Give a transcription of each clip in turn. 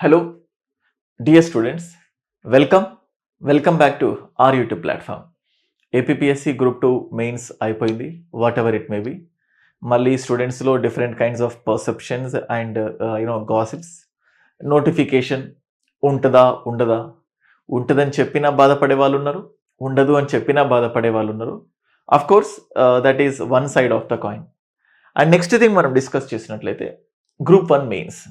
Hello, dear students. Welcome back to our YouTube platform. APPSC Group 2 mains అయిపోయింది, whatever it may be. మళ్ళీ స్టూడెంట్స్లో different kinds of perceptions and gossips. Notification ఉంటుందా ఉండదా, ఉంటుందని చెప్పినా బాధపడే వాళ్ళు ఉన్నారు, ఉండదు అని చెప్పినా బాధపడే వాళ్ళు ఉన్నారు. Of course that is one side of the coin. And next thing మనం డిస్కస్ చేసినట్లయితే గ్రూప్ 1 మెయిన్స్.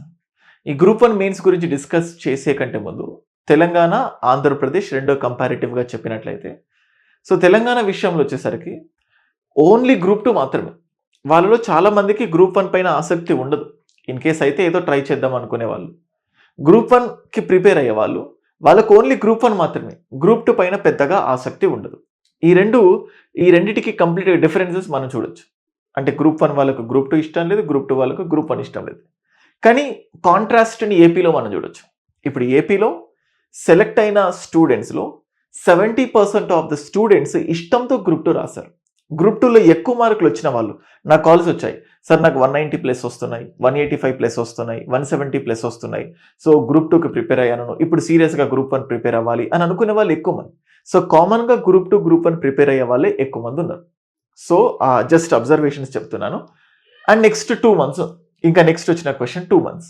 ఈ గ్రూప్ 1 మెయిన్స్ గురించి డిస్కస్ చేసే కంటే ముందు తెలంగాణ, ఆంధ్రప్రదేశ్ రెండో కంపారిటివ్గా చెప్పినట్లయితే, సో తెలంగాణ విషయంలో వచ్చేసరికి ఓన్లీ గ్రూప్ 2 మాత్రమే. వాళ్ళలో చాలా మందికి గ్రూప్ 1 పైన ఆసక్తి ఉండదు. ఇన్ కేస్ అయితే ఏదో ట్రై చేద్దాం అనుకునే వాళ్ళు, గ్రూప్ 1కి ప్రిపేర్ అయ్యే వాళ్ళు, వాళ్ళకు ఓన్లీ గ్రూప్ 1 మాత్రమే, గ్రూప్ 2 పైన పెద్దగా ఆసక్తి ఉండదు. ఈ రెండిటికి కంప్లీట్ డిఫరెన్సెస్ మనం చూడొచ్చు. అంటే గ్రూప్ 1 వాళ్ళకు గ్రూప్ 2 ఇష్టం లేదు, గ్రూప్ 2 వాళ్ళకు గ్రూప్ 1 ఇష్టం లేదు. కానీ కాంట్రాస్ట్ని ఏపీలో మనం చూడొచ్చు. ఇప్పుడు ఏపీలో సెలెక్ట్ అయిన స్టూడెంట్స్లో 70% ఆఫ్ ద స్టూడెంట్స్ ఇష్టంతో గ్రూప్ 2 రాశారు. గ్రూప్ 2లో ఎక్కువ మార్కులు వచ్చిన వాళ్ళు నాకు కాల్స్ వచ్చాయి, సార్ నాకు 190+ వస్తున్నాయి, 185+ వస్తున్నాయి, 170+ వస్తున్నాయి, సో గ్రూప్ 2కి ప్రిపేర్ అయ్యాను, ఇప్పుడు సీరియస్గా గ్రూప్ 1 ప్రిపేర్ అవ్వాలి అని అనుకునే వాళ్ళు ఎక్కువ మంది. సో కామన్గా గ్రూప్ 2 గ్రూప్ 1 ప్రిపేర్ అయ్యే వాళ్ళే ఎక్కువ మంది ఉన్నారు. సో జస్ట్ అబ్జర్వేషన్స్ చెప్తున్నాను. అండ్ నెక్స్ట్ 2 months, ఇంకా నెక్స్ట్ వచ్చిన క్వశ్చన్ 2 months.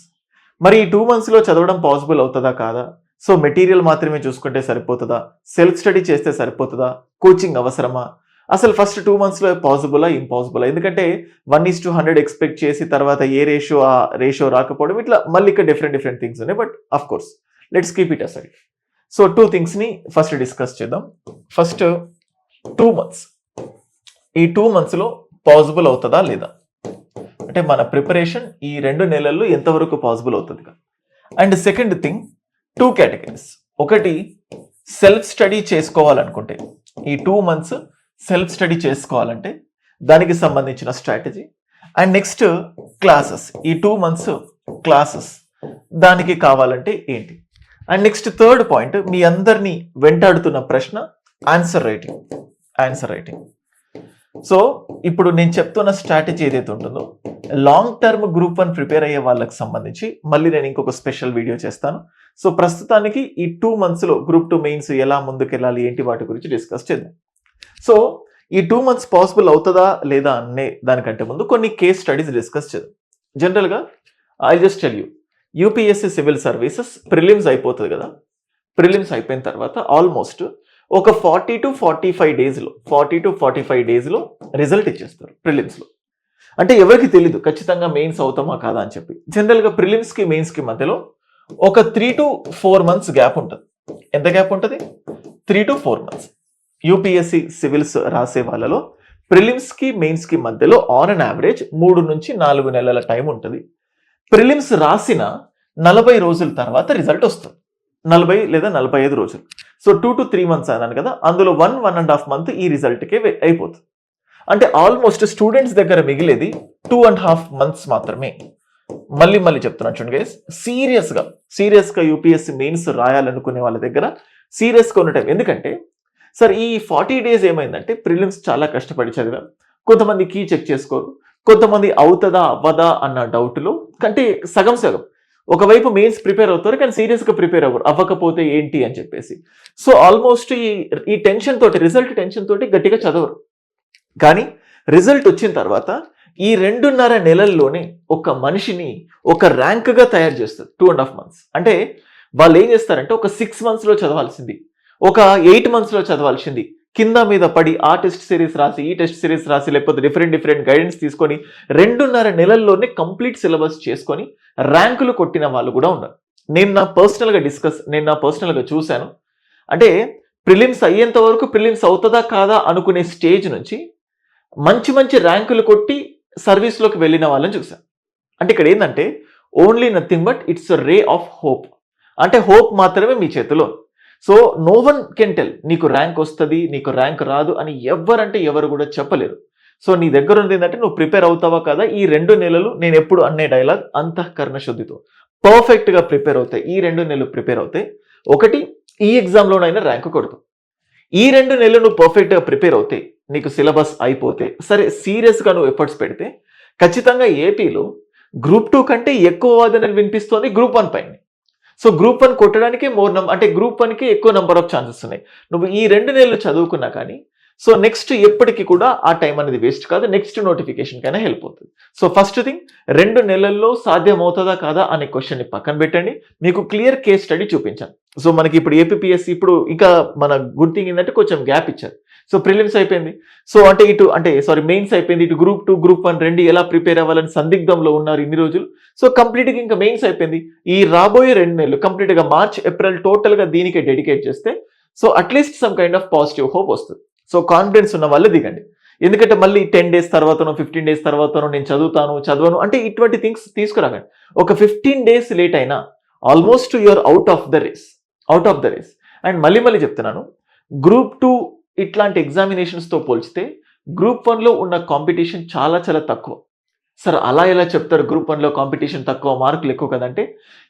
మరి ఈ 2 monthsలో చదవడం పాసిబుల్ అవుతుందా కాదా? సో మెటీరియల్ మాత్రమే చూసుకుంటే సరిపోతుందా, సెల్ఫ్ స్టడీ చేస్తే సరిపోతుందా, కోచింగ్ అవసరమా? అసలు ఫస్ట్ 2 monthsలో పాసిబులా ఇంపాసిబులా? ఎందుకంటే 1:100 ఎక్స్పెక్ట్ చేసి తర్వాత ఏ రేషియో రాకపోవడం, ఇట్లా మళ్ళీ ఇక్కడ డిఫరెంట్ థింగ్స్ ఉన్నాయి. But of course let's keep it aside. So 2 thingsని ఫస్ట్ డిస్కస్ చేద్దాం. ఫస్ట్ 2 months, ఈ 2 monthsలో పాసిబుల్ అవుతుందా లేదా, అంటే మన ప్రిపరేషన్ ఈ 2 నెలల్లో ఎంతవరకు పాసిబుల్ అవుతుంది. And second thing, 2 categories. ఒకటి సెల్ఫ్ స్టడీ చేసుకోవాలనుకుంటే, ఈ 2 months సెల్ఫ్ స్టడీ చేసుకోవాలంటే దానికి సంబంధించిన స్ట్రాటజీ. అండ్ నెక్స్ట్ క్లాసెస్, ఈ 2 months క్లాసెస్ దానికి కావాలంటే ఏంటి. అండ్ నెక్స్ట్ థర్డ్ పాయింట్, మీ అందరినీ వెంటాడుతున్న ప్రశ్న ఆన్సర్ రైటింగ్. సో ఇప్పుడు నేను చెప్తున్న స్ట్రాటజీ ఏదైతే ఉంటుందో, లాంగ్ టర్మ్ గ్రూప్ 1 ప్రిపేర్ అయ్యే వాళ్ళకి సంబంధించి మళ్ళీ నేను ఇంకొక స్పెషల్ వీడియో చేస్తాను. సో ప్రస్తుతానికి ఈ 2 monthsలో గ్రూప్ 2 మెయిన్స్ ఎలా ముందుకెళ్ళాలి ఏంటి వాటి గురించి డిస్కస్ చేద్దాం. సో ఈ 2 months పాసిబుల్ అవుతుందా లేదా అనే దానికంటే ముందు కొన్ని కేస్ స్టడీస్ డిస్కస్ చేద్దాం. జనరల్గా I just tell you, UPSC civil services prelims అయిపోతుంది కదా. ప్రిలిమ్స్ అయిపోయిన తర్వాత ఆల్మోస్ట్ ఒక 40 to 45 డేస్లో రిజల్ట్ ఇచ్చేస్తారు ప్రిలిమ్స్లో. అంటే ఎవరికి తెలీదు ఖచ్చితంగా మెయిన్స్ అవుతామా కాదా అని చెప్పి. జనరల్గా ప్రిలిమ్స్కి మెయిన్స్కి మధ్యలో ఒక 3 to 4 months గ్యాప్ ఉంటుంది. ఎంత గ్యాప్ ఉంటుంది? 3 to 4 months. యూపీఎస్సీ సివిల్స్ రాసే వాళ్ళలో ప్రిలిమ్స్కి మెయిన్స్కి మధ్యలో ఆన్ అన్ యావరేజ్ 3 నుంచి 4 నెలల టైం ఉంటుంది. ప్రిలిమ్స్ రాసిన 40 రోజుల తర్వాత రిజల్ట్ వస్తుంది, 40 లేదా 45 రోజులు. సో 2 to 3 months అన్నాను కదా, అందులో 1.5 month ఈ రిజల్ట్కే అయిపోతుంది. అంటే ఆల్మోస్ట్ స్టూడెంట్స్ దగ్గర మిగిలేది 2.5 months మాత్రమే. మళ్ళీ చెప్తున్నాను చూడండి గైస్, సీరియస్గా యూపీఎస్సీ మెయిన్స్ రాయాలనుకునే వాళ్ళ దగ్గర సీరియస్గా ఉన్న టైం. ఎందుకంటే సార్ ఈ 40 days ఏమైందంటే ప్రిలిమ్స్ చాలా కష్టపడి చదివాం, కొంతమంది కీ చెక్ చేసుకోరు, కొంతమంది అవుతుందా అవ్వదా అన్న డౌట్లో, కంటే సగం ఒకవైపు మెయిన్స్ ప్రిపేర్ అవుతారు కానీ సీరియస్గా ప్రిపేర్ అవ్వకపోతే ఏంటి అని చెప్పేసి. సో ఆల్మోస్ట్ ఈ టెన్షన్ తోటి, రిజల్ట్ టెన్షన్ తోటి గట్టిగా చదవరు. కానీ రిజల్ట్ వచ్చిన తర్వాత ఈ 2.5 నెలల్లోనే ఒక మనిషిని ఒక ర్యాంక్గా తయారు చేస్తారు. 2.5 months అంటే వాళ్ళు ఏం చేస్తారంటే ఒక 6 monthsలో చదవాల్సింది, ఒక 8 monthsలో చదవాల్సింది కింద మీద పడి ఆ టెస్ట్ సిరీస్ రాసి, ఈ టెస్ట్ సిరీస్ రాసి, లేకపోతే డిఫరెంట్ గైడెన్స్ తీసుకొని 2.5 నెలల్లోనే కంప్లీట్ సిలబస్ చేసుకొని ర్యాంకులు కొట్టిన వాళ్ళు కూడా ఉన్నారు. నేను నా పర్సనల్గా చూశాను. అంటే ప్రిలిమ్స్ అయ్యేంత వరకు ప్రిలిమ్స్ అవుతుందా కాదా అనుకునే స్టేజ్ నుంచి మంచి ర్యాంకులు కొట్టి సర్వీస్లోకి వెళ్ళిన వాళ్ళని చూశాను. అంటే ఇక్కడ ఏంటంటే only nothing but it's ray of hope. అంటే హోప్ మాత్రమే మీ చేతిలో. So no one can tell నీకు ర్యాంక్ వస్తుంది, నీకు ర్యాంక్ రాదు అని ఎవరు కూడా చెప్పలేరు. సో నీ దగ్గర ఉంది ఏంటంటే నువ్వు ప్రిపేర్ అవుతావా కదా. ఈ 2 నెలలు నేను ఎప్పుడు అనే డైలాగ్, అంతఃకరణ శుద్ధితో పర్ఫెక్ట్గా ప్రిపేర్ అవుతాయి. ఈ 2 నెలలు ప్రిపేర్ అవుతాయి. ఒకటి ఈ ఎగ్జామ్లోనైనా ర్యాంక్ కొడతావు. ఈ 2 నెలలు నువ్వు పర్ఫెక్ట్గా ప్రిపేర్ అవుతాయి, నీకు సిలబస్ అయిపోతే, సరే సీరియస్గా నువ్వు ఎఫర్ట్స్ పెడితే ఖచ్చితంగా ఏపీలో గ్రూప్ 2 కంటే ఎక్కువ వాదనలు వినిపిస్తోంది గ్రూప్ 1 పైన. సో గ్రూప్ 1 కొట్టడానికి అంటే గ్రూప్ 1కి ఎక్కువ నెంబర్ ఆఫ్ ఛాన్సెస్ ఉన్నాయి. నువ్వు ఈ 2 నెలలు చదువుకున్నా కానీ సో నెక్స్ట్ ఎప్పటికీ కూడా ఆ టైం అనేది వేస్ట్ కాదు, నెక్స్ట్ నోటిఫికేషన్ కైనా హెల్ప్ అవుతుంది. సో ఫస్ట్ థింగ్ 2 నెలల్లో సాధ్యమవుతుందా కాదా అనే క్వశ్చన్ని పక్కన పెట్టండి. మీకు క్లియర్ కేస్ స్టడీ చూపించాను. సో మనకి ఇప్పుడు ఏపీఎస్సీ ఇప్పుడు ఇంకా మన గుడ్ థింగ్ ఏంటంటే కొంచెం గ్యాప్ ఇచ్చారు. సో ప్రిలిమ్స్ అయిపోయింది, సో మెయిన్స్ అయిపోయింది, ఇటు గ్రూప్ 2 గ్రూప్ 1 రెండు ఎలా ప్రిపేర్ అవ్వాలని సందిగ్ధంలో ఉన్నారు ఇన్ని రోజులు. సో కంప్లీట్గా ఇంకా మెయిన్స్ అయిపోయింది. ఈ రాబోయే 2 నెలలు కంప్లీట్గా మార్చ్ ఏప్రిల్ టోటల్గా దీనికే డెడికేట్ చేస్తే so at least some kind of positive hope వస్తుంది. సో కాన్ఫిడెన్స్ ఉన్న వాళ్ళు దిగండి. ఎందుకంటే మళ్ళీ 10 డేస్ తర్వాతనో 15 డేస్ తర్వాతనో నేను చదవను అంటే ఇటువంటి థింగ్స్ తీసుకురాకండి. ఒక 15 డేస్ లేట్ అయినా almost you're out of the race. And మళ్ళీ చెప్తున్నాను, గ్రూప్ 2 ఇట్లాంటి ఎగ్జామినేషన్స్తో పోల్చితే గ్రూప్ 1లో ఉన్న కాంపిటీషన్ చాలా చాలా తక్కువ. సార్ అలా ఎలా చెప్తారు, గ్రూప్ 1లో కాంపిటీషన్ తక్కువ మార్కులు ఎక్కువ కదంటే,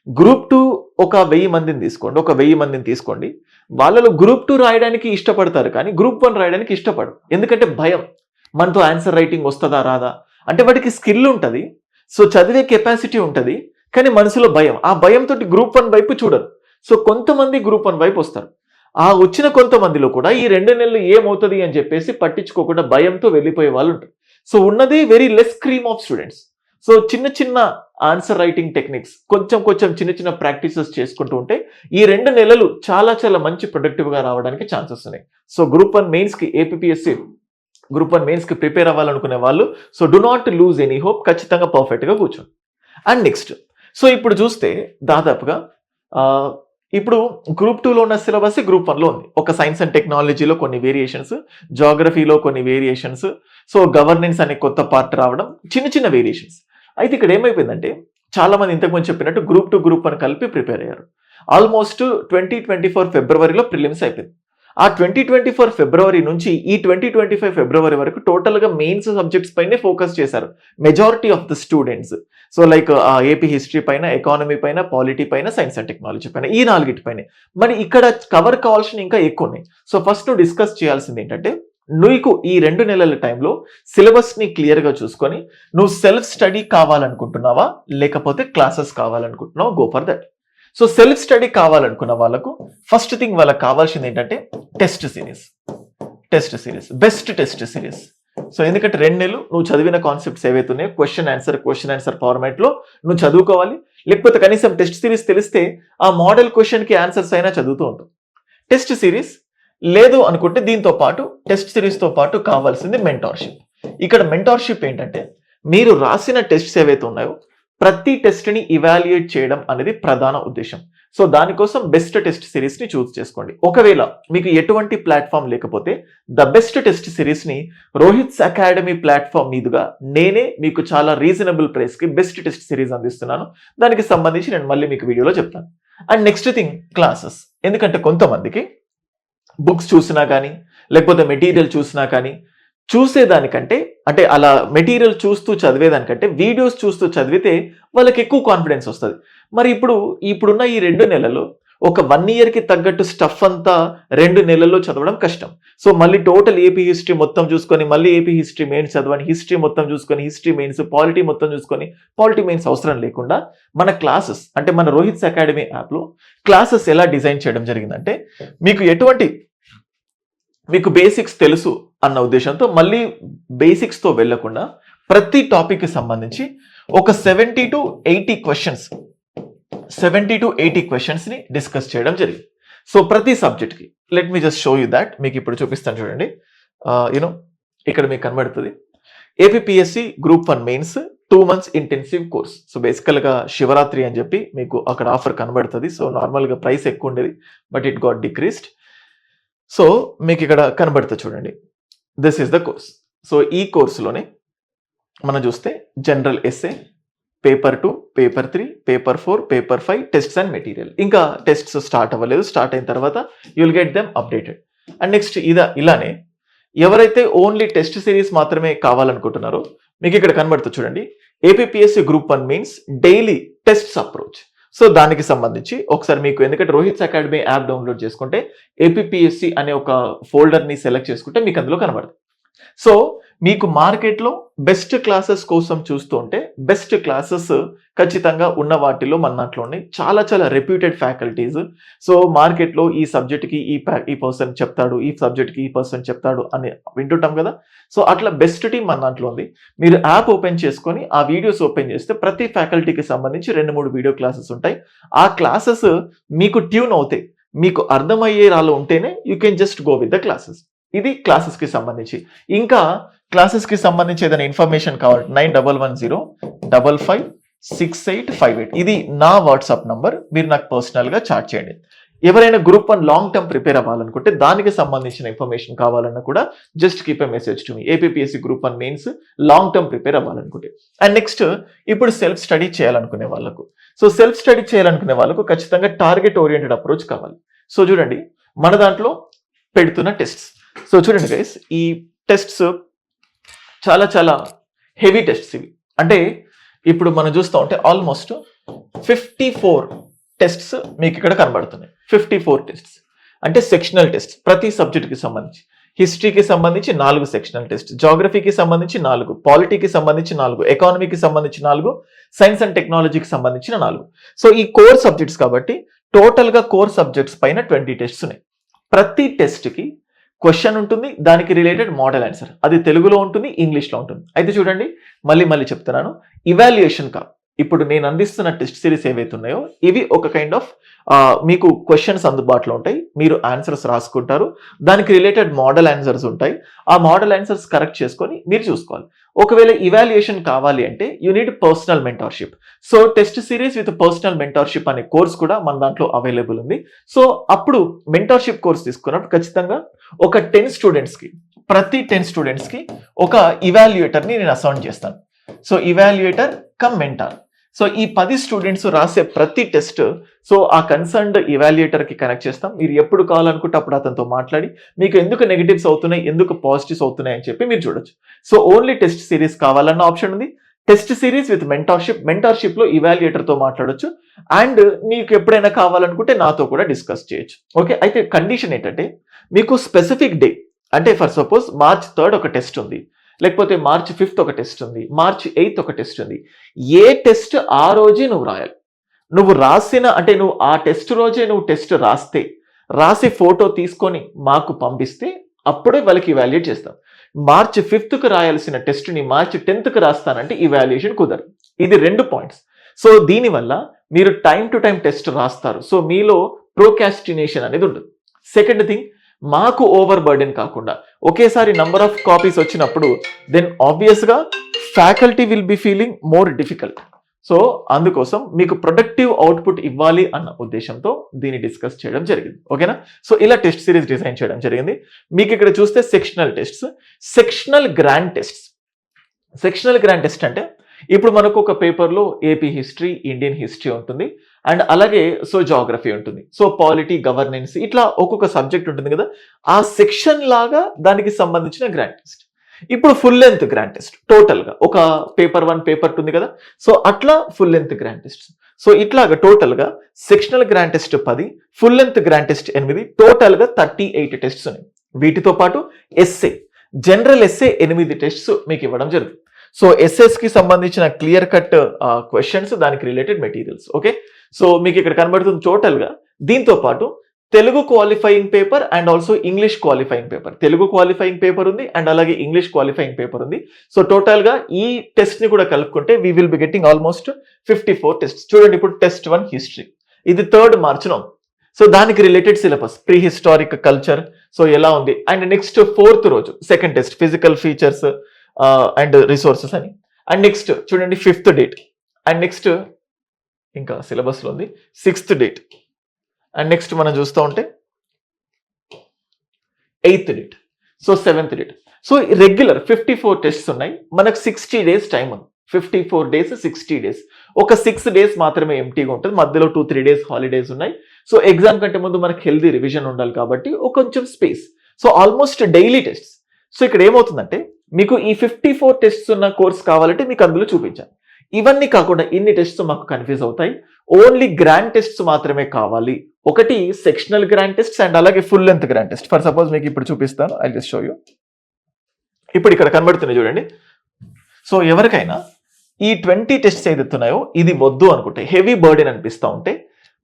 గ్రూప్ 2 ఒక 1000 మందిని తీసుకోండి, వాళ్ళలో గ్రూప్ 2 రాయడానికి ఇష్టపడతారు కానీ గ్రూప్ 1 రాయడానికి ఇష్టపడరు. ఎందుకంటే భయం, మనతో ఆన్సర్ రైటింగ్ వస్తుందా రాదా అంటే వాటికి స్కిల్ ఉంటుంది, సో చదివే కెపాసిటీ ఉంటుంది, కానీ మనసులో భయం. ఆ భయంతో గ్రూప్ 1 వైపు చూడరు. సో కొంతమంది గ్రూప్ 1 వైపు వస్తారు. ఆ వచ్చిన కొంతమందిలో కూడా ఈ 2 నెలలు ఏమవుతుంది అని చెప్పేసి పట్టించుకోకుండా భయంతో వెళ్ళిపోయే వాళ్ళు ఉంటారు. సో ఉన్నది very less cream of students. So చిన్న ఆన్సర్ రైటింగ్ టెక్నిక్స్ కొంచెం చిన్న ప్రాక్టీసెస్ చేసుకుంటూ ఉంటే ఈ 2 నెలలు చాలా చాలా మంచి ప్రొడక్టివ్గా రావడానికి ఛాన్సెస్ ఉన్నాయి. సో గ్రూప్ 1 మెయిన్స్కి ఏపీఎస్సీ గ్రూప్ 1 మెయిన్స్కి ప్రిపేర్ అవ్వాలనుకునే వాళ్ళు so do not lose any hope, ఖచ్చితంగా పర్ఫెక్ట్గా కూర్చోండి. అండ్ నెక్స్ట్ సో ఇప్పుడు చూస్తే దాదాపుగా ఇప్పుడు గ్రూప్ 2లో ఉన్న సిలబస్ గ్రూప్ 1లో ఉంది. ఒక సైన్స్ అండ్ టెక్నాలజీలో కొన్ని వేరియేషన్స్, జాగ్రఫీలో కొన్ని వేరియేషన్స్, సో గవర్నెన్స్ అనే కొత్త పార్ట్ రావడం, చిన్న వేరియేషన్స్. అయితే ఇక్కడ ఏమైపోయిందంటే చాలా మంది ఇంతకుముందు చెప్పినట్టు గ్రూప్ 2 గ్రూప్ 1 కలిపి ప్రిపేర్ అయ్యారు. ఆల్మోస్ట్ 2024 ఫిబ్రవరిలో ప్రిలిమ్స్ అయిపోయింది. ఆ 2024 ఫిబ్రవరి నుంచి ఈ 2025 ఫిబ్రవరి వరకు టోటల్గా మెయిన్స్ సబ్జెక్ట్స్ పైనే ఫోకస్ చేశారు majority of the students. So like AP history పైన, ఎకానమీ పైన, పాలిటీ పైన, సైన్స్ అండ్ టెక్నాలజీ పైన, ఈ 4 పైన. మరి ఇక్కడ కవర్ కావాల్సిన ఇంకా ఎక్కువ ఉన్నాయి. సో ఫస్ట్ నువ్వు డిస్కస్ చేయాల్సింది ఏంటంటే, నీకు ఈ 2 నెలల టైంలో సిలబస్ని క్లియర్గా చూసుకొని నువ్వు సెల్ఫ్ స్టడీ కావాలనుకుంటున్నావా లేకపోతే క్లాసెస్ కావాలనుకుంటున్నావా, go for that. So self study కావాలనుకున్న వాళ్ళకు ఫస్ట్ థింగ్ వాళ్ళకి కావాల్సింది ఏంటంటే test series, best test series. So ఎందుకంటే 2 నెలలు నువ్వు చదివిన కాన్సెప్ట్స్ ఏవైతే ఉన్నాయో క్వశ్చన్ ఆన్సర్ ఫార్మాట్లో నువ్వు చదువుకోవాలి. లేకపోతే కనీసం టెస్ట్ సిరీస్ తెలిస్తే ఆ మోడల్ క్వశ్చన్కి ఆన్సర్స్ అయినా చదువుతూ ఉంటాం. టెస్ట్ సిరీస్ లేదు అనుకుంటే దీంతో పాటు టెస్ట్ సిరీస్తో పాటు కావాల్సింది మెంటార్షిప్. ఇక్కడ మెంటార్షిప్ ఏంటంటే మీరు రాసిన టెస్ట్స్ ఏవైతే ఉన్నాయో ప్రతి టెస్ట్ని ఇవాల్యుయేట్ చేయడం అనేది ప్రధాన ఉద్దేశం. సో దానికోసం బెస్ట్ టెస్ట్ సిరీస్ని చూస్ చేసుకోండి. ఒకవేళ మీకు ఎటువంటి ప్లాట్ఫామ్ లేకపోతే ద బెస్ట్ టెస్ట్ సిరీస్ని రోహిత్స్ అకాడమీ ప్లాట్ఫామ్ మీదుగా నేనే మీకు చాలా రీజనబుల్ ప్రైస్కి బెస్ట్ టెస్ట్ సిరీస్ అందిస్తున్నాను. దానికి సంబంధించి నేను మళ్ళీ మీకు వీడియోలో చెప్తాను. And next thing classes. ఎందుకంటే కొంతమందికి బుక్స్ చూసినా కానీ లేకపోతే మెటీరియల్ చూసినా కానీ చూసేదానికంటే అంటే అలా మెటీరియల్ చూస్తూ చదివేదానికంటే వీడియోస్ చూస్తూ చదివితే వాళ్ళకి ఎక్కువ కాన్ఫిడెన్స్ వస్తుంది. మరి ఇప్పుడున్న ఈ 2 నెలల్లో ఒక 1 ఇయర్కి తగ్గట్టు స్టఫ్ అంతా 2 నెలల్లో చదవడం కష్టం. సో మళ్ళీ టోటల్ ఏపీ హిస్టరీ మొత్తం చూసుకొని మళ్ళీ ఏపీ హిస్టరీ మెయిన్స్ చదవని, హిస్టరీ మొత్తం చూసుకొని హిస్టరీ మెయిన్స్, పాలిటీ మొత్తం చూసుకొని పాలిటీ మెయిన్స్ అవసరం లేకుండా మన క్లాసెస్ అంటే మన రోహిత్స్ అకాడమీ యాప్లో క్లాసెస్ ఎలా డిజైన్ చేయడం జరిగిందంటే మీకు బేసిక్స్ తెలుసు అన్న ఉద్దేశంతో మళ్ళీ బేసిక్స్తో వెళ్లకుండా ప్రతి టాపిక్కి సంబంధించి ఒక 70 to 80 క్వశ్చన్స్ని డిస్కస్ చేయడం జరిగింది. సో ప్రతి సబ్జెక్ట్కి let me just show you that. మీకు ఇప్పుడు చూపిస్తాను చూడండి. ఇక్కడ మీకు కనబడుతుంది APPSC group 1 mains 2 months intensive course. So బేసికల్గా శివరాత్రి అని చెప్పి మీకు అక్కడ ఆఫర్ కనబడుతుంది. సో నార్మల్గా ప్రైస్ ఎక్కువ ఉండేది but it got decreased. So మీకు ఇక్కడ కనబడుతుంది చూడండి, this is the course. So ఈ కోర్సులోనే మనం చూస్తే general SA, paper 2, paper 3, paper 4, paper 5 tests and material. ఇంకా టెస్ట్స్ స్టార్ట్ అవ్వలేదు, స్టార్ట్ అయిన తర్వాత you will get them updated. And next ఇలానే ఎవరైతే ఓన్లీ టెస్ట్ సిరీస్ మాత్రమే కావాలనుకుంటున్నారో మీకు ఇక్కడ కనబడుతుంది చూడండి, APSC group 1 mains daily tests approach. So దానికి సంబంధించి ఒకసారి మీకు ఎందుకంటే రోహిత్స్ అకాడమీ యాప్ డౌన్లోడ్ చేసుకుంటే ఏపీఎస్సీ అనే ఒక ఫోల్డర్ని సెలెక్ట్ చేసుకుంటే మీకు అందులో కనబడుతుంది. సో మీకు మార్కెట్లో బెస్ట్ క్లాసెస్ కోసం చూస్తూ ఉంటే బెస్ట్ క్లాసెస్ ఖచ్చితంగా ఉన్న వాటిలో మన దాంట్లో ఉన్నాయి. చాలా చాలా రెప్యూటెడ్ ఫ్యాకల్టీస్. సో మార్కెట్లో ఈ సబ్జెక్ట్కి ఈ పర్సన్ చెప్తాడు, ఈ సబ్జెక్ట్కి ఈ పర్సన్ చెప్తాడు అని వింటుంటాం కదా. సో అట్లా బెస్ట్ టీం మన దాంట్లో ఉంది. మీరు యాప్ ఓపెన్ చేసుకొని ఆ వీడియోస్ ఓపెన్ చేస్తే ప్రతి ఫ్యాకల్టీకి సంబంధించి 2-3 వీడియో క్లాసెస్ ఉంటాయి. ఆ క్లాసెస్ మీకు ట్యూన్ అవుతాయి, మీకు అర్థమయ్యే రాళ్ళు ఉంటేనే you can just go with the classes. ఇది క్లాసెస్కి సంబంధించి. ఇంకా క్లాసెస్కి సంబంధించి ఏదైనా ఇన్ఫర్మేషన్ కావాలి 9110556858 ఇది నా వాట్సాప్ నంబర్. మీరు నాకు పర్సనల్గా చాట్ చేయండి. ఎవరైనా గ్రూప్ 1 లాంగ్ టర్మ్ ప్రిపేర్ అవ్వాలనుకుంటే దానికి సంబంధించిన ఇన్ఫర్మేషన్ కావాలన్నా కూడా just keep a message to me. APPSC group 1 mains long term prepare అవ్వాలనుకుంటే. అండ్ నెక్స్ట్ ఇప్పుడు సెల్ఫ్ స్టడీ చేయాలనుకునే వాళ్ళకు. సో సెల్ఫ్ స్టడీ చేయాలనుకునే వాళ్ళకు ఖచ్చితంగా టార్గెట్ ఓరియంటెడ్ అప్రోచ్ కావాలి. సో చూడండి మన దాంట్లో పెడుతున్న టెస్ట్స్. సో చూడండి గైస్, ఈ టెస్ట్స్ చాలా చాలా హెవీ టెస్ట్స్ ఇవి. అంటే ఇప్పుడు మనం చూస్తూ ఉంటే ఆల్మోస్ట్ 54 టెస్ట్స్ మీకు ఇక్కడ కనబడుతున్నాయి. 54 టెస్ట్స్ అంటే సెక్షనల్ టెస్ట్ ప్రతి సబ్జెక్ట్కి సంబంధించి. హిస్టరీకి సంబంధించి 4 సెక్షనల్ టెస్ట్, జాగ్రఫీకి సంబంధించి 4, పాలిటీకి సంబంధించి 4, ఎకానమీకి సంబంధించి 4, సైన్స్ అండ్ టెక్నాలజీకి సంబంధించిన 4. సో ఈ కోర్ సబ్జెక్ట్స్ కాబట్టి టోటల్గా కోర్ సబ్జెక్ట్స్ పైన 20 టెస్ట్స్ ఉన్నాయి. ప్రతి టెస్ట్కి క్వశ్చన్ ఉంటుంది, దానికి రిలేటెడ్ మోడల్ ఆన్సర్. అది తెలుగులో ఉంటుంది, ఇంగ్లీష్లో ఉంటుంది. అయితే చూడండి మళ్ళీ చెప్తున్నాను, ఇవాల్యుయేషన్ కాదు. ఇప్పుడు నేను అందిస్తున్న టెస్ట్ సిరీస్ ఏవైతే ఉన్నాయో ఇవి ఒక కైండ్ ఆఫ్ మీకు క్వశ్చన్స్ అందుబాటులో ఉంటాయి, మీరు ఆన్సర్స్ రాసుకుంటారు, దానికి రిలేటెడ్ మోడల్ ఆన్సర్స్ ఉంటాయి. ఆ మోడల్ ఆన్సర్స్ కరెక్ట్ చేసుకొని మీరు చూసుకోవాలి. ఒకవేళ ఇవాల్యుయేషన్ కావాలి అంటే you need personal mentorship. So test series with personal mentorship అనే కోర్స్ కూడా మన దాంట్లో అవైలబుల్ ఉంది. సో అప్పుడు మెంటార్షిప్ కోర్స్ తీసుకున్నప్పుడు ఖచ్చితంగా ఒక 10 స్టూడెంట్స్కి, ప్రతి 10 స్టూడెంట్స్కి ఒక ఇవాల్యుయేటర్ని నేను అసైన్ చేస్తాను. So evaluator come mentor. So ఈ 10 స్టూడెంట్స్ రాసే ప్రతి టెస్ట్ సో ఆ కన్సర్న్డ్ ఇవాల్యుయేటర్కి కనెక్ట్ చేస్తాం. మీరు ఎప్పుడు కావాలనుకుంటే అప్పుడు అతనితో మాట్లాడి మీకు ఎందుకు నెగిటివ్స్ అవుతున్నాయి, ఎందుకు పాజిటివ్స్ అవుతున్నాయి అని చెప్పి మీరు చూడొచ్చు. సో ఓన్లీ టెస్ట్ సిరీస్ కావాలన్న ఆప్షన్ ఉంది. టెస్ట్ సిరీస్ విత్ మెంటార్షిప్ లో ఇవాల్యుయేటర్తో మాట్లాడొచ్చు. అండ్ మీకు ఎప్పుడైనా కావాలనుకుంటే నాతో కూడా డిస్కస్ చేయొచ్చు. ఓకే, అయితే కండిషన్ ఏంటంటే మీకు స్పెసిఫిక్ డే, అంటే ఫర్ సపోజ్ March 3rd ఒక టెస్ట్ ఉంది, లేకపోతే March 5th ఒక టెస్ట్ ఉంది, March 8th ఒక టెస్ట్ ఉంది. ఏ టెస్ట్ ఆ రోజే నువ్వు రాయాలి. నువ్వు రాసిన అంటే నువ్వు ఆ టెస్ట్ రోజే నువ్వు టెస్ట్ రాసి ఫోటో తీసుకొని మాకు పంపిస్తే అప్పుడే వాళ్ళకి ఇవాల్యుయేట్ చేస్తాం. March 5th రాయాల్సిన టెస్ట్ని March 10th రాస్తానంటే ఇవాల్యుయేషన్ కుదరదు. ఇది 2 పాయింట్స్. సో దీనివల్ల మీరు టైం టు టైం టెస్ట్ రాస్తారు. సో మీలో ప్రోకాస్టినేషన్ అనేది ఉండదు. సెకండ్ థింగ్, మాకు ఓవర్ బర్డెన్ కాకుండా ఒకేసారి నంబర్ ఆఫ్ కాపీస్ వచ్చినప్పుడు దెన్ ఆబ్వియస్గా faculty will be feeling more difficult. So అందుకోసం మీకు ప్రొడక్టివ్ అవుట్పుట్ ఇవ్వాలి అన్న ఉద్దేశంతో దీన్ని డిస్కస్ చేయడం జరిగింది. ఓకేనా? సో ఇలా టెస్ట్ సిరీస్ డిజైన్ చేయడం జరిగింది. మీకు ఇక్కడ చూస్తే sectional tests, sectional grand tests. Sectional grand test అంటే ఇప్పుడు మనకు ఒక పేపర్లో ఏపీ హిస్టరీ, ఇండియన్ హిస్టరీ ఉంటుంది, అండ్ అలాగే సో జాగ్రఫీ ఉంటుంది, సో పాలిటీ, గవర్నెన్స్, ఇట్లా ఒక్కొక్క సబ్జెక్ట్ ఉంటుంది కదా. ఆ సెక్షన్ లాగా దానికి సంబంధించిన గ్రాండ్ టెస్ట్. ఇప్పుడు ఫుల్ లెంత్ గ్రాండ్ టెస్ట్ టోటల్గా ఒక పేపర్ 1, పేపర్ 2 ఉంది కదా. సో అట్లా full length grand test. So ఇట్లాగా టోటల్గా sectional grand test 10, full length grand test 8, టోటల్గా 38 టెస్ట్స్ ఉన్నాయి. వీటితో పాటు ఎస్ఏ, జనరల్ ఎస్ఏ 8 టెస్ట్స్ మీకు ఇవ్వడం జరుగుతుంది. సో ఎస్ఎస్కి సంబంధించిన క్లియర్ కట్ క్వశ్చన్స్, దానికి రిలేటెడ్ మెటీరియల్స్. ఓకే, సో మీకు ఇక్కడ కనబడుతుంది టోటల్గా. దీంతో పాటు Telugu qualifying paper and also English qualifying paper. Telugu qualifying paper ఉంది అండ్ అలాగే ఇంగ్లీష్ క్వాలిఫైయింగ్ పేపర్ ఉంది. సో టోటల్గా ఈ టెస్ట్ని కూడా కలుపుకుంటే we will be getting almost 54 tests. చూడండి, ఇప్పుడు టెస్ట్ 1 హిస్టరీ, ఇది 3rd March. సో దానికి related syllabus pre historic culture so ఎలా ఉంది. అండ్ నెక్స్ట్ 4th రోజు second test physical features and resources అని. అండ్ నెక్స్ట్ చూడండి 5th డేట్. అండ్ నెక్స్ట్ ఇంకా సిలబస్లో ఉంది 6th డేట్. అండ్ నెక్స్ట్ మనం చూస్తూ ఉంటే 8th date, so 7th date. So regular 54 tests ఉన్నాయి. మనకు 60 days టైం ఉంది. 54 days 60 days. ఒక 6 days మాత్రమే ఎంటీగా ఉంటుంది, మధ్యలో 2-3 days హాలిడేస్ ఉన్నాయి. సో ఎగ్జామ్ కంటే ముందు మనకు హెల్దీ రివిజన్ ఉండాలి కాబట్టి ఒక కొంచెం space. So almost daily tests. So ఇక్కడ ఏమవుతుందంటే మీకు ఈ 54 టెస్ట్స్ ఉన్న కోర్స్ కావాలంటే మీకు అందులో చూపించాను. ఇవన్నీ కాకుండా ఇన్ని టెస్ట్స్ మాకు కన్ఫ్యూజ్ అవుతాయి. ఓన్లీ గ్రాండ్ టెస్ట్స్ మాత్రమే కావాలి. ఒకటి సెక్షనల్ గ్రాండ్ టెస్ట్స్ అండ్ అలాగే full length grand test. For suppose మీకు ఇప్పుడు చూపిస్తాను, ఐ జస్ట్ షో యూ. ఇప్పుడు ఇక్కడ కనబడుతున్నాయి చూడండి. సో ఎవరికైనా ఈ 20 టెస్ట్స్ ఏదైతున్నాయో ఇది వద్దు అనుకుంటే, హెవీ బర్డెన్ అనిపిస్తూ ఉంటే,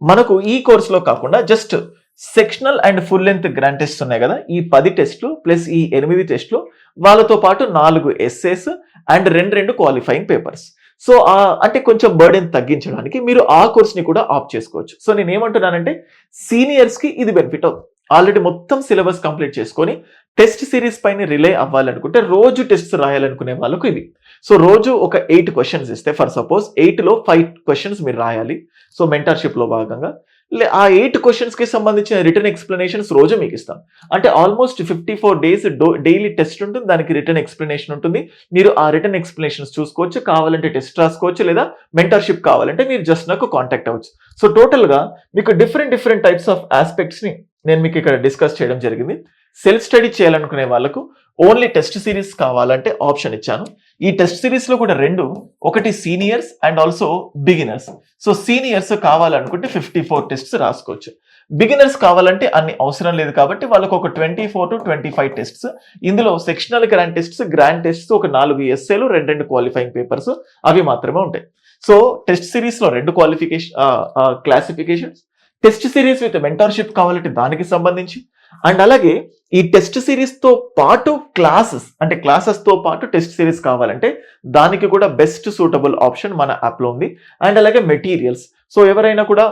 మనకు ఈ కోర్సులో కాకుండా just sectional and full length grand test ఉన్నాయి కదా, ఈ 10 టెస్ట్లు ప్లస్ ఈ 8 టెస్ట్లు, వాళ్ళతో పాటు 4 essays and 2 qualifying papers. So అంటే కొంచెం బర్డెన్ తగ్గించడానికి మీరు ఆ కోర్స్ని కూడా ఆప్ట్ చేసుకోవచ్చు. సో నేను ఏమంటున్నానంటే, సీనియర్స్కి ఇది బెనిఫిట్ అవుతుంది. ఆల్రెడీ మొత్తం సిలబస్ కంప్లీట్ చేసుకొని టెస్ట్ సిరీస్ పైన రిలే అవ్వాలనుకుంటే, రోజు టెస్ట్ రాయాలనుకునే వాళ్ళకు ఇది. సో రోజు ఒక 8 క్వశ్చన్స్ ఇస్తే, ఫర్ సపోజ్ 8లో 5 క్వశ్చన్స్ మీరు రాయాలి. సో మెంటర్షిప్ లో భాగంగా ఆ 8 క్వశ్చన్స్ కి సంబంధించిన రిటర్న్ ఎక్స్ప్లెనేషన్స్ రోజు మీకు ఇస్తాం. అంటే ఆల్మోస్ట్ 54 డేస్ డైలీ టెస్ట్ ఉంటుంది, దానికి రిటర్న్ ఎక్స్ప్లెనేషన్ ఉంటుంది. మీరు ఆ రిటర్న్ ఎక్స్ప్లెనేషన్స్ చూసుకోవచ్చు, కావాలంటే టెస్ట్ రాసుకోవచ్చు, లేదా మెంటర్షిప్ కావాలంటే మీరు జస్ట్ నాకు కాంటాక్ట్ అవ్వచ్చు. సో టోటల్ గా మీకు డిఫరెంట్ టైప్స్ ఆఫ్ ఆస్పెక్ట్స్ ని నేను మీకు ఇక్కడ డిస్కస్ చేయడం జరిగింది. సెల్ఫ్ స్టడీ చేయాలనుకునే వాళ్ళకు ఓన్లీ టెస్ట్ సిరీస్ కావాలంటే ఆప్షన్ ఇచ్చాను. ఈ టెస్ట్ సిరీస్ లో కూడా 2, ఒకటి seniors and also beginners. So seniors కావాలనుకుంటే 54 టెస్ట్స్ రాసుకోవచ్చు. బిగినర్స్ కావాలంటే అన్ని అవసరం లేదు కాబట్టి వాళ్ళకు ఒక 24 to 25 టెస్ట్స్. ఇందులో సెక్షనల్ గ్రాండ్ టెస్ట్స్ ఒక 4 ఎస్ఏలు, 2 క్వాలిఫైయింగ్ పేపర్స్ అవి మాత్రమే ఉంటాయి. సో టెస్ట్ సిరీస్ లో 2 classifications, test series with mentorship కావాలంటే దానికి సంబంధించి, అండ్ అలాగే ఈ టెస్ట్ సిరీస్ తో పాటు క్లాసెస్ తో పాటు టెస్ట్ సిరీస్ కావాలంటే దానికి కూడా బెస్ట్ సూటబుల్ ఆప్షన్ మన యాప్ లో ఉంది. అండ్ అలాగే మెటీరియల్స్. సో ఎవరైనా కూడా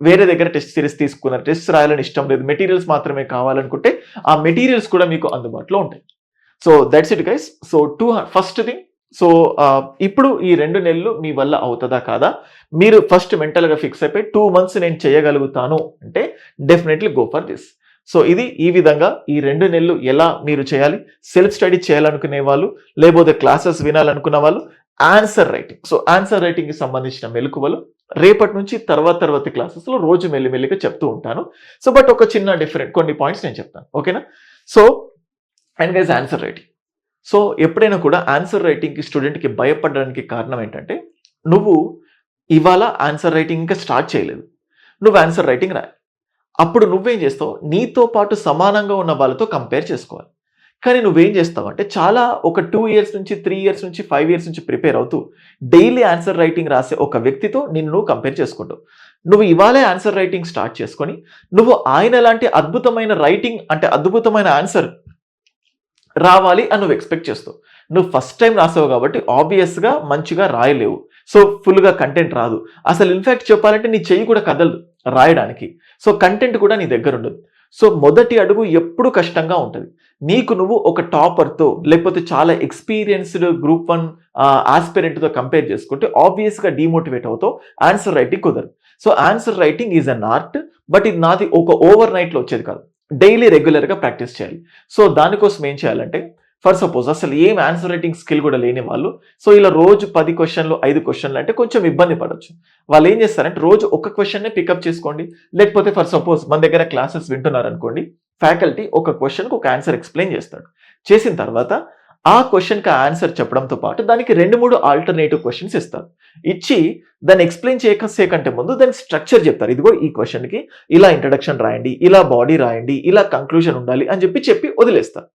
వేరే దగ్గర టెస్ట్ సిరీస్ తీసుకున్నారు, టెస్ట్ రాయాలని ఇష్టం లేదు, మెటీరియల్స్ మాత్రమే కావాలనుకుంటే ఆ మెటీరియల్స్ కూడా మీకు అందుబాటులో ఉంటాయి. So that's it guys. So first thing, so ఇప్పుడు ఈ 2 నెలలు మీ వల్ల అవుతుందా కాదా, మీరు ఫస్ట్ మెంటల్ గా ఫిక్స్ అయిపోయి 2 months నేను చేయగలుగుతాను అంటే definitely go for this. So ఇది ఈ విధంగా ఈ 2 నెలలు ఎలా మీరు చేయాలి, సెల్ఫ్ స్టడీ చేయాలనుకునే వాళ్ళు, లేకపోతే క్లాసెస్ వినాలనుకున్న వాళ్ళు, answer writing. So answer writing కి సంబంధించిన మెలకువలు రేపటి నుంచి తర్వాతి క్లాసెస్ లో రోజు మెల్లిమెల్లిగా చెప్తూ ఉంటాను. సో బట్ ఒక చిన్న కొన్ని పాయింట్స్ నేను చెప్తాను, ఓకేనా. So and guys, answer writing. So ఎప్పుడైనా కూడా ఆన్సర్ రైటింగ్కి స్టూడెంట్కి భయపడడానికి కారణం ఏంటంటే, నువ్వు ఇవాళ ఆన్సర్ రైటింగ్ ఇంకా స్టార్ట్ చేయలేదు, నువ్వు ఆన్సర్ రైటింగ్ రాయాలి. అప్పుడు నువ్వేం చేస్తావు, నీతో పాటు సమానంగా ఉన్న వాళ్ళతో కంపేర్ చేసుకోవాలి. కానీ నువ్వేం చేస్తావు అంటే, చాలా ఒక 2 years నుంచి 3 years నుంచి 5 years నుంచి ప్రిపేర్ అవుతూ డైలీ ఆన్సర్ రైటింగ్ రాసే ఒక వ్యక్తితో నిన్ను కంపేర్ చేసుకుంటావు. నువ్వు ఇవాళే ఆన్సర్ రైటింగ్ స్టార్ట్ చేసుకొని, నువ్వు ఆయన లాంటి అద్భుతమైన రైటింగ్ అంటే అద్భుతమైన ఆన్సర్ రావాలి అని నువ్వు ఎక్స్పెక్ట్ చేస్తావు. నువ్వు ఫస్ట్ టైం రాసావు కాబట్టి ఆబ్వియస్గా మంచిగా రాయలేవు. సో ఫుల్గా కంటెంట్ రాదు. అసలు ఇన్ఫాక్ట్ చెప్పాలంటే నీ చెయ్యి కూడా కదలదు రాయడానికి. సో కంటెంట్ కూడా నీ దగ్గర ఉండదు. సో మొదటి అడుగు ఎప్పుడు కష్టంగా ఉంటుంది. నీకు నువ్వు ఒక టాపర్తో లేకపోతే చాలా ఎక్స్పీరియన్స్డ్ గ్రూప్ 1 ఆస్పిరెంట్తో కంపేర్ చేసుకుంటే ఆబ్వియస్గా డిమోటివేట్ అవుతావు, ఆన్సర్ రైటింగ్ కుదరదు. So answer writing is an art, but ఇది నాది ఒక ఓవర్ నైట్లో వచ్చేది కాదు, డైలీ రెగ్యులర్గా ప్రాక్టీస్ చేయాలి. సో దానికోసం ఏం చేయాలంటే, ఫర్ సపోజ్ అసలు ఏం ఆన్సర్ రైటింగ్ స్కిల్ కూడా లేని వాళ్ళు, సో ఇలా రోజు 10 క్వశ్చన్లు 5 క్వశ్చన్లు అంటే కొంచెం ఇబ్బంది పడవచ్చు. వాళ్ళు ఏం చేస్తారంటే, రోజు ఒక క్వశ్చన్నే పికప్ చేసుకోండి. లేకపోతే ఫర్ సపోజ్ మన దగ్గర క్లాసెస్ వింటున్నారు అనుకోండి, ఫ్యాకల్టీ ఒక క్వశ్చన్కి ఒక ఆన్సర్ ఎక్స్ప్లెయిన్ చేస్తాడు. చేసిన తర్వాత ఆ క్వశ్చన్కి ఆన్సర్ చెప్పడంతో పాటు దానికి 2-3 ఆల్టర్నేటివ్ క్వశ్చన్స్ ఇస్తారు. ఇచ్చి దాన్ని ఎక్స్ప్లెయిన్ చేయకంటే ముందు దాని స్ట్రక్చర్ చెప్తారు. ఇదిగో ఈ క్వశ్చన్కి ఇలా ఇంట్రడక్షన్ రాయండి, ఇలా బాడీ రాయండి, ఇలా కంక్లూజన్ ఉండాలి అని చెప్పి వదిలేస్తారు.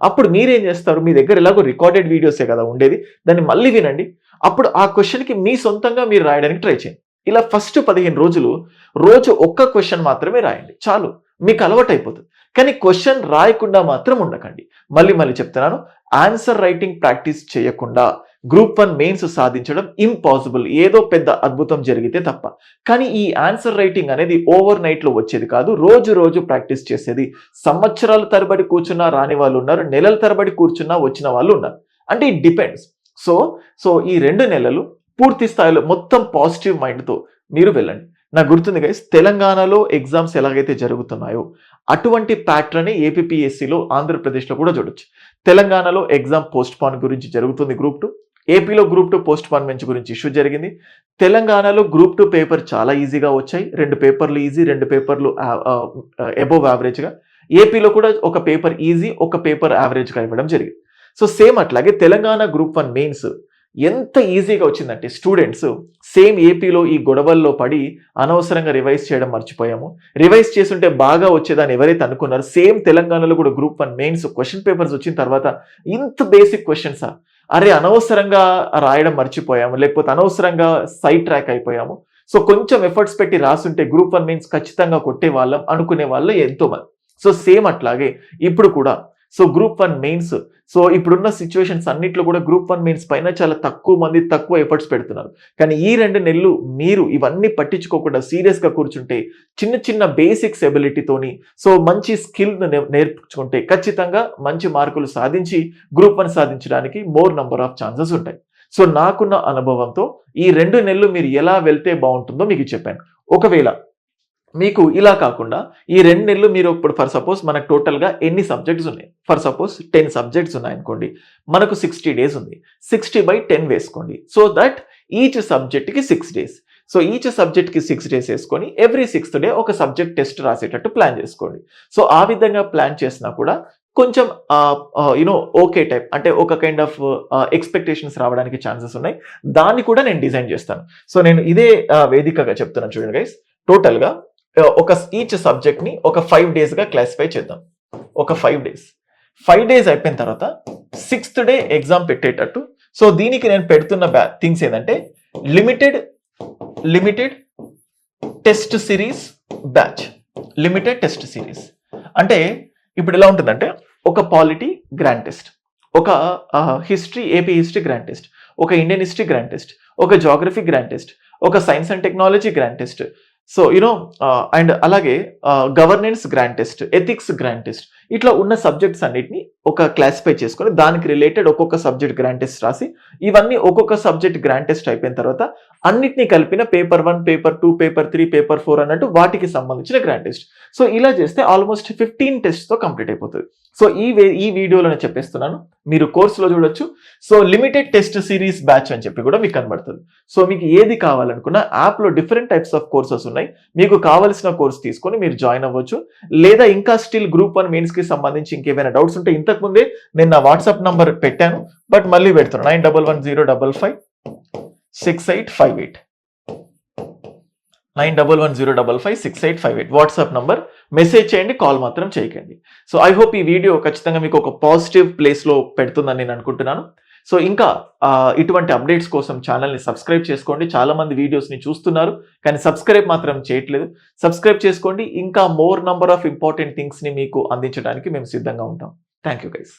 అప్పుడు మీరేం చేస్తారు, మీ దగ్గర ఎలాగో రికార్డెడ్ వీడియోసే కదా ఉండేది, దాన్ని మళ్ళీ వినండి. అప్పుడు ఆ క్వశ్చన్కి మీ సొంతంగా మీరు రాయడానికి ట్రై చేయండి. ఇలా ఫస్ట్ 15 రోజులు రోజు ఒక్క క్వశ్చన్ మాత్రమే రాయండి, చాలు, మీకు అలవాటు అయిపోతుంది. కానీ క్వశ్చన్ రాయకుండా మాత్రం ఉండకండి. మళ్ళీ చెప్తున్నాను, ఆన్సర్ రైటింగ్ ప్రాక్టీస్ చేయకుండా గ్రూప్ 1 మెయిన్స్ సాధించడం ఇంపాసిబుల్, ఏదో పెద్ద అద్భుతం జరిగితే తప్ప. కానీ ఈ ఆన్సర్ రైటింగ్ అనేది ఓవర్ నైట్లో వచ్చేది కాదు, రోజు ప్రాక్టీస్ చేసేది. సంవత్సరాల తరబడి కూర్చున్నా రాని వాళ్ళు ఉన్నారు, నెలల తరబడి కూర్చున్నా వచ్చిన వాళ్ళు ఉన్నారు. అంటే ఇట్ డిపెండ్స్. సో ఈ 2 నెలలు పూర్తి స్థాయిలో మొత్తం పాజిటివ్ మైండ్తో మీరు వెళ్ళండి. నాకు గుర్తుంది గైస్, తెలంగాణలో ఎగ్జామ్స్ ఎలాగైతే జరుగుతున్నాయో అటువంటి ప్యాటర్న్ ఏపీపీఎస్సీలో ఆంధ్రప్రదేశ్లో కూడా చూడొచ్చు. తెలంగాణలో ఎగ్జామ్ పోస్ట్ పోన్ గురించి జరుగుతుంది గ్రూప్ 2, ఏపీలో గ్రూప్ 2 పోస్ట్ పోన్మెంట్ గురించి ఇష్యూ జరిగింది. తెలంగాణలో గ్రూప్ 2 పేపర్ చాలా ఈజీగా వచ్చాయి, 2 పేపర్లు ఈజీ, 2 పేపర్లు అబోవ్ యావరేజ్గా. ఏపీలో కూడా ఒక పేపర్ ఈజీ, ఒక పేపర్ యావరేజ్గా ఇవ్వడం జరిగింది. సో సేమ్ అట్లాగే తెలంగాణ గ్రూప్ 1 మెయిన్స్ ఎంత ఈజీగా వచ్చిందంటే స్టూడెంట్స్ సేమ్ ఏపీలో ఈ గొడవల్లో పడి అనవసరంగా రివైజ్ చేయడం మర్చిపోయాము. రివైజ్ చేసుంటే బాగా వచ్చేదాన్ని ఎవరైతే అనుకున్నారో సేమ్ తెలంగాణలో కూడా గ్రూప్ 1 మెయిన్స్ క్వశ్చన్ పేపర్స్ వచ్చిన తర్వాత ఇంత బేసిక్ క్వశ్చన్సా, అరే అనవసరంగా రాయడం మర్చిపోయాము, లేకపోతే అనవసరంగా సైడ్ ట్రాక్ అయిపోయాము, సో కొంచెం ఎఫర్ట్స్ పెట్టి రాసుంటే గ్రూప్ 1 మెయిన్స్ ఖచ్చితంగా కొట్టే వాళ్ళం అనుకునే వాళ్ళు ఎంతో మంది. సో సేమ్ అట్లాగే ఇప్పుడు కూడా సో గ్రూప్ 1 మెయిన్స్, సో ఇప్పుడున్న సిచ్యువేషన్స్ అన్నిట్లో కూడా గ్రూప్ 1 మెయిన్స్ పైన చాలా తక్కువ మంది తక్కువ ఎఫర్ట్స్ పెడుతున్నారు. కానీ ఈ 2 నెలలు మీరు ఇవన్నీ పట్టించుకోకుండా సీరియస్గా కూర్చుంటే చిన్న చిన్న బేసిక్స్ ఎబిలిటీతోని సో మంచి స్కిల్ నేర్చుకుంటే ఖచ్చితంగా మంచి మార్కులు సాధించి గ్రూప్ 1 సాధించడానికి మోర్ నంబర్ ఆఫ్ ఛాన్సెస్ ఉంటాయి. సో నాకున్న అనుభవంతో ఈ 2 నెలలు మీరు ఎలా వెళ్తే బాగుంటుందో మీకు చెప్పాను. ఒకవేళ మీకు ఇలా కాకుండా ఈ 2 నెలలు మీరు ఇప్పుడు ఫర్ సపోజ్ మనకు టోటల్గా ఎన్ని సబ్జెక్ట్స్ ఉన్నాయి, ఫర్ సపోజ్ 10 సబ్జెక్ట్స్ ఉన్నాయనుకోండి, మనకు 60 డేస్ ఉంది. 60/10 వేసుకోండి. సో దట్ ఈచ్ సబ్జెక్ట్కి 6 డేస్. సో ఈచ్ సబ్జెక్ట్కి 6 డేస్ వేసుకొని ఎవ్రీ 6th డే ఒక సబ్జెక్ట్ టెస్ట్ రాసేటట్టు ప్లాన్ చేసుకోండి. సో ఆ విధంగా ప్లాన్ చేసినా కూడా కొంచెం ఓకే టైప్ అంటే ఒక కైండ్ ఆఫ్ ఎక్స్పెక్టేషన్స్ రావడానికి ఛాన్సెస్ ఉన్నాయి. దాన్ని కూడా నేను డిజైన్ చేస్తాను. సో నేను ఇదే వేదికగా చెప్తున్నాను చూడండి గైస్. టోటల్గా ఒక ఈచ్ సబ్జెక్ట్ని ఒక 5 డేస్గా క్లాసిఫై చేద్దాం. ఒక 5 డేస్ 5 డేస్ అయిపోయిన తర్వాత 6th డే ఎగ్జామ్ పెట్టేటట్టు. సో దీనికి నేను పెడుతున్న థింగ్స్ ఏంటంటే limited test series batch. Limited test series అంటే ఇప్పుడు ఎలా ఉంటుందంటే ఒక పాలిటీ గ్రాండ్ టెస్ట్, ఒక history AP history grand test, ఒక ఇండియన్ హిస్టరీ గ్రాండ్ టెస్ట్, ఒక జాగ్రఫీ గ్రాండ్ టెస్ట్, ఒక science and technology grand test, so and అలాగే governance grand test, ethics grand test, ఇట్లా ఉన్న సబ్జెక్ట్స్ అన్నిటిని ఒక క్లాసిఫై చేసుకొని దానికి రిలేటెడ్ ఒక్కొక్క సబ్జెక్ట్ గ్రాండ్ టెస్ట్ రాసి ఇవన్నీ ఒక్కొక్క సబ్జెక్ట్ గ్రాండ్ టెస్ట్ అయిపోయిన తర్వాత అన్నిటినీ కలిపిన పేపర్ 1, పేపర్ 2, పేపర్ 3, పేపర్ 4 అన్నట్టు వాటికి సంబంధించిన గ్రాండ్ టెస్ట్. సో ఇలా చేస్తే ఆల్మోస్ట్ 15 టెస్ట్తో కంప్లీట్ అయిపోతుంది. సో ఈ వీడియోలో నేను చెప్పేస్తున్నాను, మీరు కోర్సులో చూడొచ్చు. So limited test series batch అని చెప్పి కూడా మీకు కనబడుతుంది. సో మీకు ఏది కావాలనుకున్నా యాప్లో డిఫరెంట్ టైప్స్ ఆఫ్ కోర్సెస్ ఉన్నాయి. మీకు కావాల్సిన కోర్స్ తీసుకొని మీరు జాయిన్ అవ్వచ్చు. లేదా ఇంకా స్టిల్ గ్రూప్ 1 మెయిన్స్ కి సంబంధించి ఇంకేమైనా డౌట్స్ ఉంటే ఇంతకుముందే నేను నా వాట్సాప్ నంబర్ పెట్టాను, బట్ మళ్ళీ పెడుతున్నాను 9110556858 9110556858 వాట్సాప్ నంబర్. మెసేజ్ చేయండి, కాల్ మాత్రం చేయకండి. సో ఐ హోప్ ఈ వీడియో ఖచ్చితంగా మీకు ఒక పాజిటివ్ ప్లేస్లో పెడుతుందని నేను అనుకుంటున్నాను. సో ఇంకా ఇటువంటి అప్డేట్స్ కోసం ఛానల్ని సబ్స్క్రైబ్ చేసుకోండి. చాలా మంది వీడియోస్ని చూస్తున్నారు కానీ సబ్స్క్రైబ్ మాత్రం చేయట్లేదు. సబ్స్క్రైబ్ చేసుకోండి. ఇంకా మోర్ నంబర్ ఆఫ్ ఇంపార్టెంట్ థింగ్స్ని మీకు అందించడానికి మేము సిద్ధంగా ఉంటాం. Thank you guys.